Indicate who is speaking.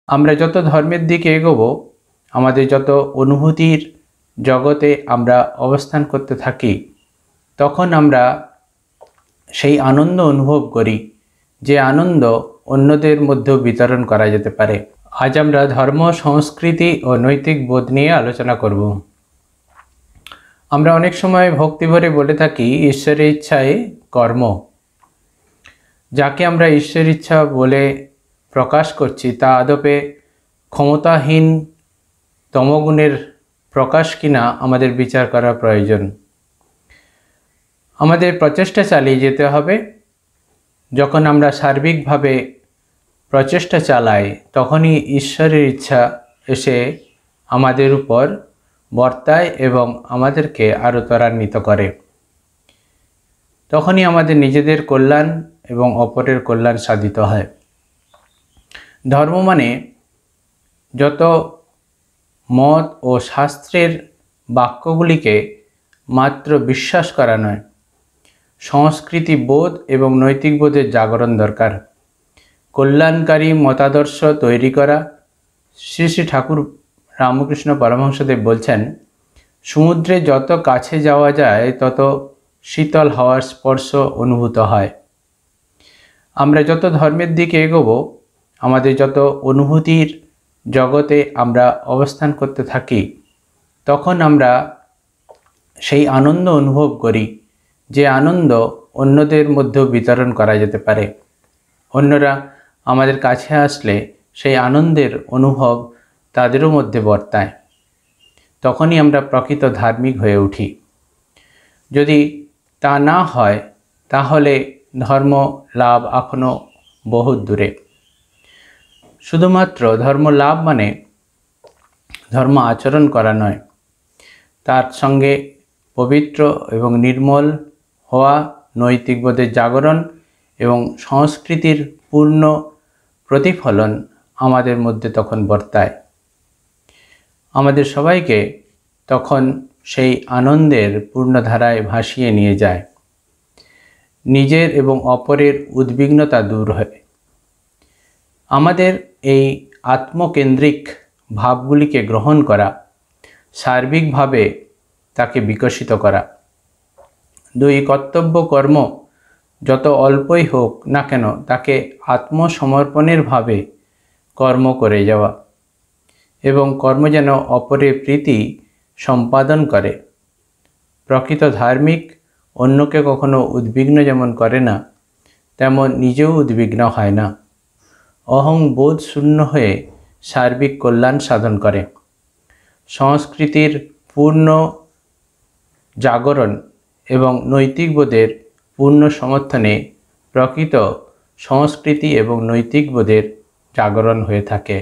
Speaker 1: আমরা যত ধর্মের দিকে এগোবো, আমাদের যত অনুভূতির জগতে আমরা অবস্থান করতে থাকি, তখন আমরা সেই আনন্দ অনুভব করি, যে আনন্দ অন্যদের মধ্যেও বিতরণ করা যেতে পারে। আজ আমরা ধর্ম, সংস্কৃতি ও নৈতিক বোধ নিয়ে আলোচনা করব। আমরা অনেক সময় ভক্তিভরে বলে থাকি ঈশ্বরের ইচ্ছায় কর্ম। যাকে আমরা ঈশ্বরের ইচ্ছা বলে প্রকাশ করছি তা আদপে ক্ষমতাহীন তমগুণের প্রকাশ কিনা আমাদের বিচার করা প্রয়োজন। আমাদের প্রচেষ্টা চালিয়ে যেতে হবে। যখন আমরা সার্বিকভাবে প্রচেষ্টা চালাই, তখনই ঈশ্বরের ইচ্ছা এসে আমাদের উপর বর্তায় এবং আমাদেরকে আরও ত্বরান্বিত করে। তখনই আমাদের নিজেদের কল্যাণ এবং অপরের কল্যাণ সাধিত হয়। ধর্ম মানে যত মত ও শাস্ত্রের বাক্যগুলিকে মাত্র বিশ্বাস করা নয়, সংস্কৃতি বোধ এবং নৈতিক বোধের জাগরণ দরকার। কল্যাণকারী মতাদর্শ তৈরি করা। শ্রী শ্রী ঠাকুর রামকৃষ্ণ পরমহংসদেব বলছেন, সমুদ্রে যত কাছে যাওয়া যায় তত শীতল হাওয়ার স্পর্শ অনুভূত হয়। আমরা যত ধর্মের দিকে এগোবো, আমাদের যত অনুভূতির জগতে আমরা অবস্থান করতে থাকি, তখন আমরা সেই আনন্দ অনুভব করি, যে আনন্দ অন্যদের মধ্যেও বিতরণ করা যেতে পারে। অন্যরা আমাদের কাছে আসলে সেই আনন্দের অনুভব তাদেরও মধ্যে বর্তায়। তখনই আমরা প্রকৃত ধার্মিক হয়ে উঠি। যদি তা না হয়, তাহলে ধর্ম লাভ এখনও বহু দূরে। শুধুমাত্র ধর্ম লাভ মানে ধর্ম আচরণ করা নয়, তার সঙ্গে পবিত্র এবং নির্মল হওয়া, নৈতিক বোধের জাগরণ এবং সংস্কৃতির পূর্ণ প্রতিফলন আমাদের মধ্যে তখন বর্তায়। আমাদের সবাইকে তখন সেই আনন্দের পূর্ণধারায় ভাসিয়ে নিয়ে যায়। নিজের এবং অপরের উদ্বিগ্নতা দূর হয়। আমাদের এই আত্মকেন্দ্রিক ভাবগুলিকে গ্রহণ করা, সার্বিকভাবে তাকে বিকশিত করা। 2 কর্তব্য কর্ম যত অল্পই হোক না কেন, তাকে আত্মসমর্পণের ভাবে কর্ম করে যাওয়া এবং কর্ম যেন অপরের প্রীতি সম্পাদন করে। প্রকৃত ধার্মিক অন্যকে কখনো উদ্বিগ্ন যেমন করে না, তেমন নিজেও উদ্বিগ্ন হয় না। অহং বোধ শূন্য হয়ে সার্বিক কল্যাণ সাধন করে। সংস্কৃতির পূর্ণ জাগরণ এবং নৈতিক বোধের পূর্ণ সমর্থনে প্রকৃত সংস্কৃতি এবং নৈতিক বোধের জাগরণ হয়ে থাকে।